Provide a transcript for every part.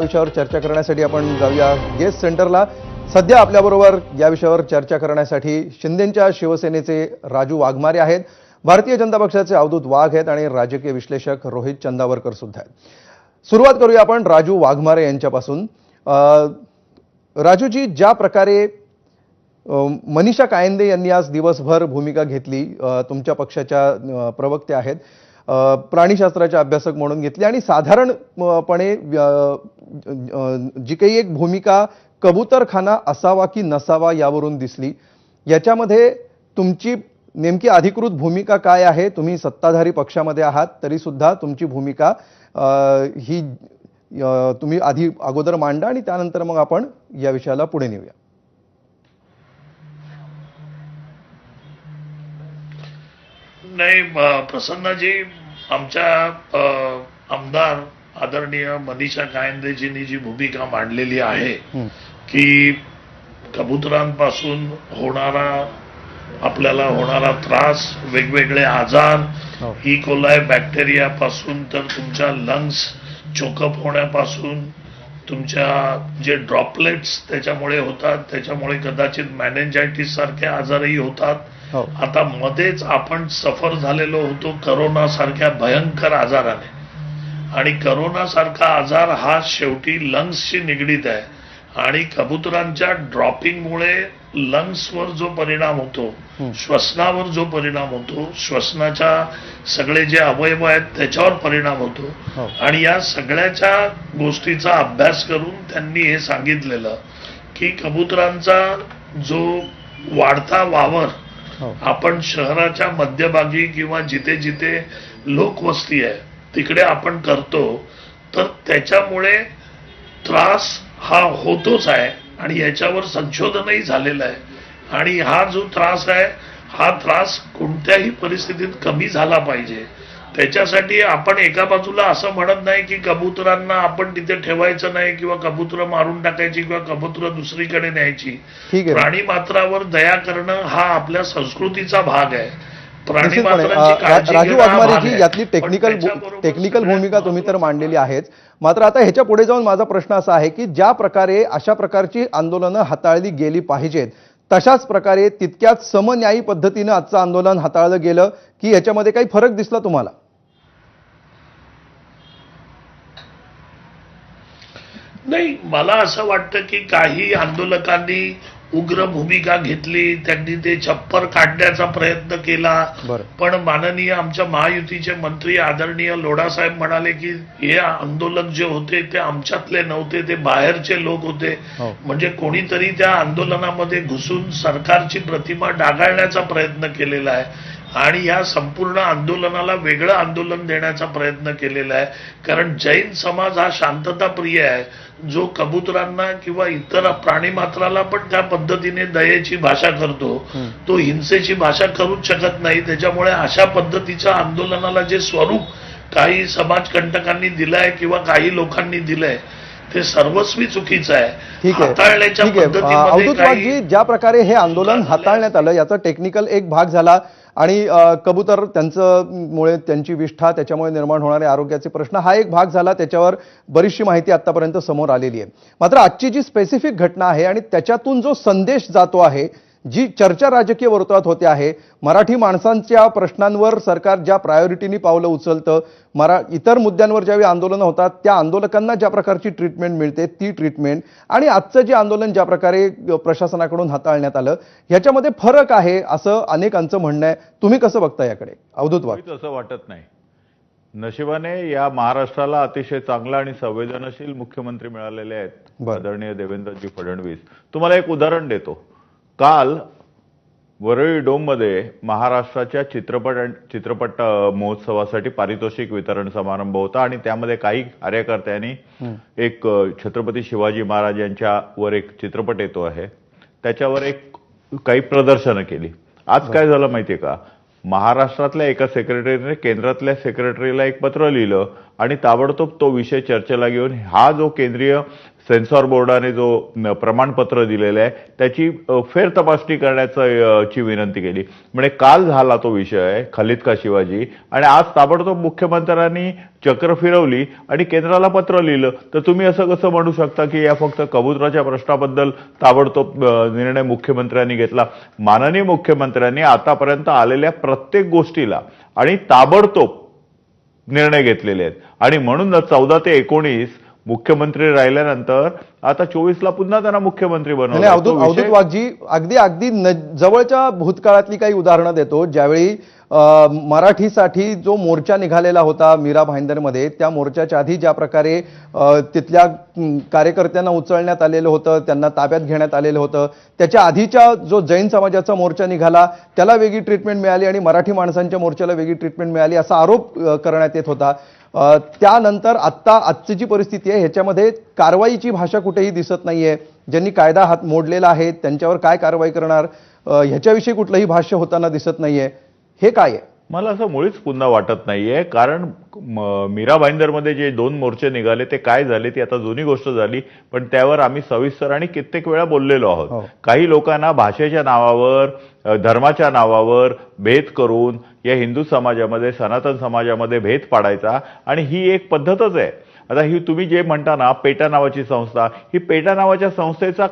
विषयावर चर्चा करण्यासाठी आपण जाऊया गेस्ट सेंटरला। सध्या आपल्याबरोबर या विषयावर चर्चा करण्यासाठी शिंदेच्या शिवसेनेचे राजू वाघमारे आहेत, भारतीय जनता पक्षाचे अवधूत वाघ आहेत आणि राजकीय विश्लेषक रोहित चंदावरकर सुद्धा आहेत। सुरुवात करूया आपण राजू वाघमारे यांच्यापासून। राजूजी, ज्या प्रकारे मनीषा कायंदे यांनी आज दिवसभर भूमिका घेतली, तुमच्या पक्षाच्या प्रवक्ते आहेत, प्राणीशास्त्राचे अभ्यासक म्हणून घेतली आणि साधारणपणे जी काही एक भूमिका कबूतरखाना असावा की नसावा यावरून दिसली, याच्यामध्ये तुमची नेमकी अधिकृत भूमिका काय आहे? तुम्ही सत्ताधारी पक्षामध्ये आहात तरी सुद्धा तुमची भूमिका ही तुम्ही अगोदर मांडा आणि त्यानंतर मग आपण या विषयाला पुढे नेऊया। नाही, प्रसन्नाजी, आमच्या आमदार आदरणीय मनीषा कायंदेजींनी जी भूमिका मांडलेली आहे की कबुतरांपासून आपल्याला होणारा त्रास, वेगवेगळे आजार, ई कोलाई बॅक्टेरिया पासून तर तुमच्या लंग्स चोकअप होण्यापासून तुमच्या जे ड्रॉपलेट्स त्याच्यामुळे होतात, त्याच्यामुळे कदाचित मेनिंजायटिस सारखे आजारही होतात। आता मध्येच आपण सफर झालेलो होतो करोना सारख्या भयंकर आजाराने, आणि करोना सारखा आजार हा शेवटी लंग्सशी निगडीत आहे आणि कबुतरांच्या ड्रॉपिंगमुळे लंग्सवर जो परिणाम होतो, श्वसनावर जो परिणाम होतो, श्वसनाच्या सगळे जे अवयव आहेत त्याच्यावर परिणाम होतो। आणि या सगळ्याच्या गोष्टीचा अभ्यास करून त्यांनी हे सांगितलेलं की कबुतरांचा जो वाढता वावर आपण शहराच्या मध्यभागी किंवा जिथे जिथे लोकवस्ती आहे तिकडे आपण करतो, तर त्याच्यामुळे त्रास हा होतोच आहे आणि याच्यावर संशोधनही झालेलं आहे। आणि हा जो त्रास आहे, हा त्रास कोणत्याही परिस्थितीत कमी झाला पाहिजे। त्याच्यासाठी आपण एका बाजूला असं म्हणत नाही की कबुतरांना आपण तिथे ठेवायचं नाही किंवा कबुतरं मारून टाकायची किंवा कबुतरं दुसरीकडे न्यायची। प्राणी मात्रावर दया करणं हा आपल्या संस्कृतीचा भाग आहे। राजू वाघमारेजी, यातली टेक्निकल भूमिका तुम्ही तर मांडलेली आहेच, मात्र आता ह्याच्या पुढे जाऊन माझा प्रश्न असा आहे की ज्या प्रकारे अशा प्रकारची आंदोलनं हाताळली गेली पाहिजेत, तशाच प्रकारे तितक्याच समन्यायी पद्धतीने आजचं आंदोलन हाताळलं गेलं की याच्यामध्ये काही फरक दिसला तुम्हाला? नाही, मला असं वाटतं की काही आंदोलकांनी उग्र भूमिका घेतली, त्यांनी ते छप्पर काढण्याचा प्रयत्न केला, पण माननीय आमच्या महायुतीचे मंत्री आदरणीय लोढासाहेब म्हणाले की हे आंदोलक जे होते ते आमच्यातले नव्हते, ते बाहेरचे लोक होते। म्हणजे कोणीतरी त्या आंदोलनामध्ये घुसून सरकारची प्रतिमा डागाळण्याचा प्रयत्न केलेला आहे आणि या संपूर्ण आंदोलनाला वेगळं आंदोलन देण्याचा प्रयत्न केलेला आहे। कारण जैन समाज हा शांतताप्रिय आहे, जो कबुतरांना किंवा इतर प्राणीमात्राला पण त्या पद्धतीने दयेची भाषा करतो, तो हिंसेची भाषा करूच शकत नाही। त्याच्यामुळे अशा पद्धतीच्या आंदोलनाला जे स्वरूप काही समाजकंटकांनी दिलंय किंवा काही लोकांनी दिलंय ते सर्वस्वी चुकीचं आहे। हाताळण्याच्या पद्धतीमध्ये ज्या प्रकारे हे आंदोलन हाताळण्यात आलं याचा टेक्निकल एक भाग झाला आणि कबूतर मुळे त्यांची विष्ठा, त्याच्यामुळे निर्माण होणारे आरोग्याचे प्रश्न हा एक भाग झाला, त्याच्यावर बरीचशी माहिती आतापर्यंत समोर आलेली आहे। मात्र आजची जी स्पेसिफिक घटना आहे आणि त्याच्यातून जो संदेश जातो आहे, जी चर्चा राजकीय वर्तुळात होते आहे, मराठी माणसांच्या प्रश्नांवर सरकार ज्या प्रायोरिटीनी पावलं उचलतं, इतर मुद्द्यांवर ज्यावेळी आंदोलनं होतात त्या आंदोलकांना ज्या प्रकारची ट्रीटमेंट मिळते ती ट्रीटमेंट आणि आजचं जे आंदोलन ज्या प्रकारे प्रशासनाकडून हाताळण्यात आलं, ह्याच्यामध्ये फरक आहे असं अनेकांचं म्हणणं आहे। तुम्ही कसं बघता याकडे? अवधूत वाघ. असं वाटत नाही। नशिबाने या महाराष्ट्राला अतिशय चांगला आणि संवेदनशील मुख्यमंत्री मिळालेले आहेत, आदरणीय देवेंद्रजी फडणवीस। तुम्हाला एक उदाहरण देतो। काल वरळी डोममध्ये महाराष्ट्राच्या चित्रपट महोत्सवासाठी पारितोषिक वितरण समारंभ होता आणि त्यामध्ये काही कार्यकर्त्यांनी एक छत्रपती शिवाजी महाराज यांच्यावर एक चित्रपट येतो आहे त्याच्यावर काही प्रदर्शनं केली। आज काय झालं माहितीये का? महाराष्ट्रातल्या एका सेक्रेटरीने केंद्रातल्या सेक्रेटरीला एक पत्र लिहिलं आणि ताबडतोब तो विषय चर्चेला घेऊन हा जो केंद्रीय सेन्सॉर बोर्डाने जो प्रमाणपत्र दिलेलं आहे त्याची फेर तपासणी करण्याची विनंती केली. म्हणजे काल झाला तो विषय खलिद का शिवाजी आणि आज ताबडतोब मुख्यमंत्र्यांनी चक्र फिरवली आणि केंद्राला पत्र लिहिलं. तर तुम्ही असं कसं म्हणू शकता की या फक्त कबुतराच्या प्रश्नाबद्दल ताबडतोब निर्णय मुख्यमंत्र्यांनी घेतला? माननीय मुख्यमंत्र्यांनी आतापर्यंत आलेल्या प्रत्येक गोष्टीला आणि ताबडतोब निर्णय घेतलेले आहेत आणि म्हणूनच 14 ते 19 मुख्यमंत्री राहिल्यानंतर आता 24ला पुन्हा त्यांना मुख्यमंत्री बनवलं. अवधूत वाघजी, अगदी अगदी जवळच्या भूतकाळातली काही उदाहरणं देतो. ज्यावेळी मराठीसाठी जो मोर्चा निघालेला होता मीरा भाईंदरमध्ये, त्या मोर्चाच्या आधी ज्या प्रकारे तिथल्या कार्यकर्त्यांना उचलण्यात आलेलं होतं, त्यांना ताब्यात घेण्यात आलेलं होतं, त्याच्या आधीच्या जो जैन समाजाचा मोर्चा निघाला त्याला वेगळी ट्रीटमेंट मिळाली आणि मराठी माणसांच्या मोर्चाला वेगळी ट्रीटमेंट मिळाली असा आरोप करण्यात येत होता. त्यानंतर आजची जी परिस्थिती आहे ह्याच्यामध्ये कारवाईची भाषा कुठेही दिसत नाहीये. ज्यांनी कायदा हात मोडलेला आहे त्यांच्यावर काय कारवाई करणार ह्याच्याविषयी कुठलंही भाष्य होताना दिसत नाहीये. हे काय आहे? मला असं मुळीच पुन्हा वाटत नाहीये, कारण मीरा भाईंदरमध्ये जे 2 मोर्चे निघाले ते काय झाले ती आता जुनी गोष्ट झाली, पण त्यावर आम्ही सविस्तर आणि कित्येक वेळा बोललेलो आहोत. काही लोकांना भाषेच्या नावावर, धर्माच्या नावावर भेद करून या हिंदू समाजामध्ये, सनातन समाजामध्ये भेद पाडायचा आणि ही एक पद्धतच आहे. आता ही तुम्ही जे म्हणता ना पेटा नावाची संस्था, ही पेटा नावाच्या संस्थेचा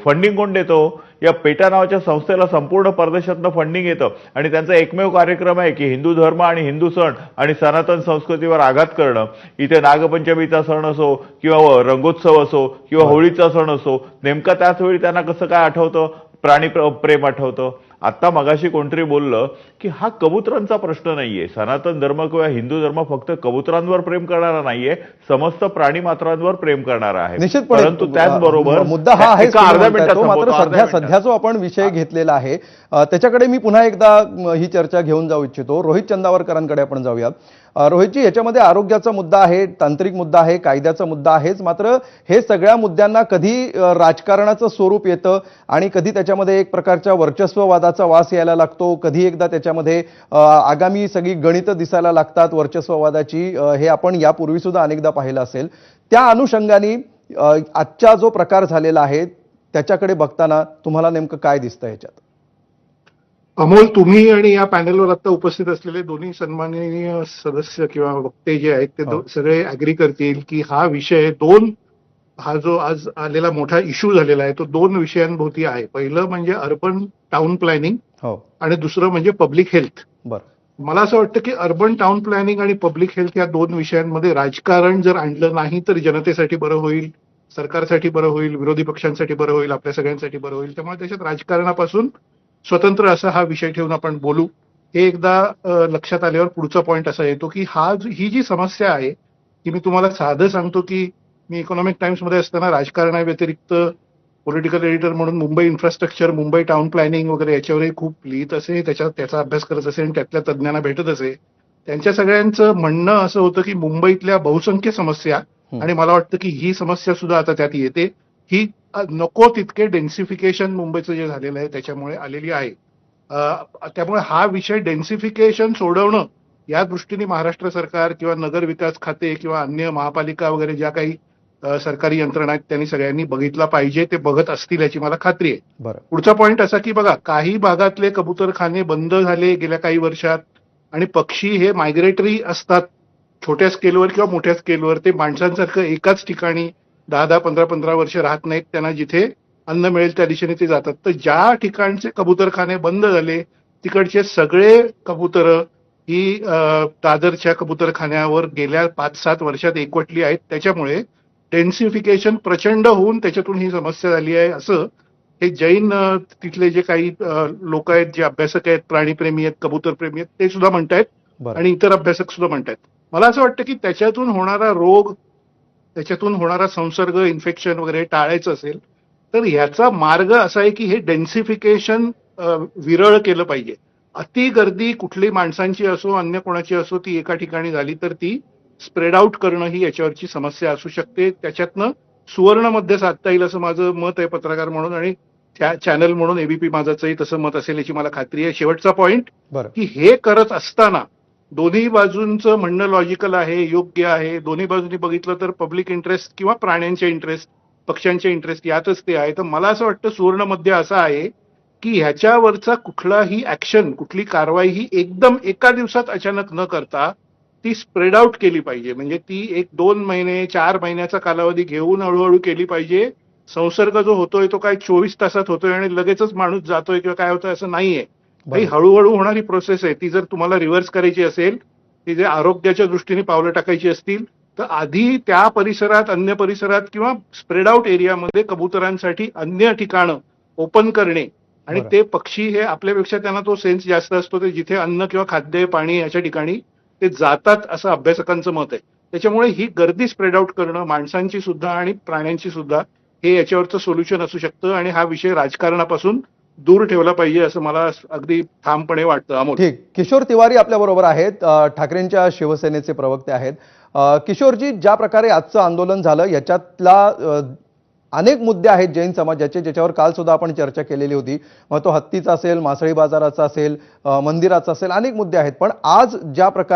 फंडिंग कोण देतो? या पेटा नावाच्या संस्थेला संपूर्ण परदेशातनं फंडिंग येतं आणि त्यांचा एकमेव कार्यक्रम आहे की हिंदू धर्म आणि हिंदू सण आणि सनातन संस्कृतीवर आघात करणं. इथे नागपंचमीचा सण असो किंवा रंगोत्सव असो किंवा होळीचा सण असो, नेमका त्याच वेळी त्यांना कसं काय आठवतं? प्राणी प्रेम आठवतं. आता मगाशी कोणतरी बोललं की हा कबुतरांचा प्रश्न नाहीये. सनातन धर्म किंवा हिंदू धर्म फक्त कबुतरांवर प्रेम करणारा नाहीये, समस्त प्राणी मात्रांवर प्रेम करणारा आहे. निश्चितपणे, परंतु त्याचबरोबर मुद्दा हा आहे अर्ध्या मिनिटात मात्र सध्या जो आपण विषय घेतलेला आहे त्याच्याकडे मी पुन्हा एकदा ही चर्चा घेऊन जाऊ इच्छितो. रोहित चंदावरकरांकडे आपण जाऊया. रोहितजी, याच्यामध्ये आरोग्याचा मुद्दा आहे, तांत्रिक मुद्दा आहे, कायद्याचा मुद्दा आहेच, मात्र हे सगळ्या मुद्द्यांना कधी राजकारणाचं स्वरूप येतं आणि कधी त्याच्यामध्ये एक प्रकारच्या वर्चस्ववादाचा वास यायला लागतो, कधी एकदा त्याच्यामध्ये आगामी सगळी गणितं दिसायला लागतात वर्चस्ववादाची. हे आपण यापूर्वी सुद्धा अनेकदा पाहिलं असेल. त्या अनुषंगाने आजचा जो प्रकार झालेला आहे त्याच्याकडे बघताना तुम्हाला नेमकं काय दिसतं याच्यात? अमोल, तुम्ही आणि या पॅनेलवर आता उपस्थित असलेले दोन्ही सन्माननीय सदस्य किंवा वक्ते जे आहेत ते सगळे अग्री करतील की हा विषय हा जो आज आलेला मोठा इश्यू झालेला आहे तो 2 विषयांभोवती आहे. पहिलं म्हणजे अर्बन टाउन प्लॅनिंग आणि दुसरं म्हणजे पब्लिक हेल्थ. मला असं वाटतं की अर्बन टाउन प्लॅनिंग आणि पब्लिक हेल्थ या 2 विषयांमध्ये राजकारण जर आणलं नाही तर जनतेसाठी बरं होईल, सरकारसाठी बरं होईल, विरोधी पक्षांसाठी बरं होईल, आपल्या सगळ्यांसाठी बरं होईल. त्यामुळे त्याच्यात राजकारणापासून स्वतंत्र असा हा विषय ठेवून आपण बोलू. हे एकदा लक्षात आल्यावर पुढचा पॉईंट असा येतो की ही जी समस्या आहे की मी तुम्हाला साधं सांगतो की मी इकॉनॉमिक टाइम्समध्ये असताना राजकारणाव्यतिरिक्त पॉलिटिकल एडिटर म्हणून Mumbai infrastructure, Mumbai town planning वगैरे याच्यावरही खूप लिहित असे, त्याचा अभ्यास करत असे आणि त्यातल्या तज्ज्ञांना भेटत असे. त्यांच्या सगळ्यांचं म्हणणं असं होतं की मुंबईतल्या बहुसंख्य समस्या, आणि मला वाटतं की ही समस्या सुद्धा आता त्यात येते, ही नको तितके डेन्सिफिकेशन मुंबईचं जे झालेलं आहे त्याच्यामुळे आलेली आहे. त्यामुळे हा विषय डेन्सिफिकेशन सोडवणं या दृष्टीने महाराष्ट्र सरकार किंवा नगर विकास खाते किंवा अन्य महापालिका वगैरे ज्या काही सरकारी यंत्रणा आहेत त्यांनी सगळ्यांनी बघितला पाहिजे. ते बघत असतील याची मला खात्री आहे. पुढचा पॉईंट असा की बघा, काही भागातले कबुतरखाने बंद झाले गेल्या काही वर्षात आणि पक्षी हे मायग्रेटरी असतात छोट्या स्केलवर किंवा मोठ्या स्केलवर. ते माणसांसारखं एकाच ठिकाणी 10-10, 15-15 वर्ष राहत नाहीत. त्यांना जिथे अन्न मिळेल त्या दिशेने ते जातात. तर ज्या ठिकाणचे कबुतरखाने बंद झाले तिकडचे सगळे कबुतर ही दादरच्या कबुतरखान्यावर गेल्या 5-7 वर्षात एकवटली आहेत. त्याच्यामुळे डेन्सिफिकेशन प्रचंड होऊन त्याच्यातून ही समस्या झाली आहे, असं हे जैन तिथले जे काही लोक आहेत, जे अभ्यासक आहेत, प्राणीप्रेमी आहेत, कबूतरप्रेमी आहेत, ते सुद्धा म्हणतायत आणि इतर अभ्यासक सुद्धा म्हणतायत. मला असं वाटतं की त्याच्यातून होणारा रोग, त्याच्यातून होणारा संसर्ग, इन्फेक्शन वगैरे टाळायचं असेल तर ह्याचा मार्ग असा आहे की हे डेन्सिफिकेशन विरळ केलं पाहिजे. अति गर्दी कुठली माणसांची असो अन्य कोणाची असो ती एका ठिकाणी झाली तर ती स्प्रेड आउट करणं ही याच्यावरची समस्या असू शकते. त्याच्यातनं सुवर्ण मध्य साधता येईल असं माझं मत आहे पत्रकार म्हणून, आणि त्या चॅनल म्हणून एबीपी माझाचंही तसं मत असेल याची मला खात्री आहे. शेवटचा पॉईंट की हे करत असताना दोन्ही बाजूंचं म्हणणं लॉजिकल आहे, योग्य आहे. दोन्ही बाजूंनी बघितलं तर पब्लिक इंटरेस्ट किंवा प्राण्यांचे इंटरेस्ट, पक्ष्यांचे इंटरेस्ट यातच ते आहे. तर मला असं वाटतं सुवर्ण मध्य असा आहे की ह्याच्यावरचा कुठलाही ऍक्शन, कुठली कारवाई ही एकदम एका दिवसात अचानक न करता ती स्प्रेड आउट केली पाहिजे. म्हणजे ती 1-2 महिने, 4 महिन्याचा कालावधी घेऊन हळूहळू केली पाहिजे. संसर्ग जो होतोय तो काय 24 तासात होतोय आणि लगेचच माणूस जातोय किंवा काय होतोय असं नाहीये. ही हळूहळू होणारी प्रोसेस आहे. ती जर तुम्हाला रिव्हर्स करायची असेल, ती जर आरोग्याच्या दृष्टीने पावलं टाकायची असतील, तर आधी त्या परिसरात, अन्य परिसरात किंवा स्प्रेड आउट एरियामध्ये कबुतरांसाठी अन्य ठिकाणं ओपन करणे आणि बरं. ते पक्षी हे आपल्यापेक्षा त्यांना तो सेन्स जास्त असतो. ते जिथे अन्न किंवा खाद्य, पाणी याच्या ठिकाणी ते जातात असं अभ्यासकांचं मत आहे. त्याच्यामुळे ही गर्दी स्प्रेड आउट करणं माणसांची सुद्धा आणि प्राण्यांची सुद्धा हे याच्यावरचं सोल्युशन असू शकतं आणि हा विषय राजकारणापासून दूर ठेवला पाहिजे असं मला अगदी ठामपणे वाटतं. अमोल. ठीक. किशोर तिवारी आपल्या बरोबर आहेत, ठाकरेंच्या शिवसेनेचे प्रवक्ते आहेत. किशोरजी, ज्या प्रकारे आजचं आंदोलन झालं याच्यातला अनेक मुद्दे आहेत जैन समाजाचे, ज्याच्यावर काल सुद्धा आपण चर्चा केलेली होती. मग तो हत्तीचा असेल, मासळी बाजाराचा असेल, मंदिराचा असेल, अनेक मुद्दे आहेत. पण आज ज्या प्रकारे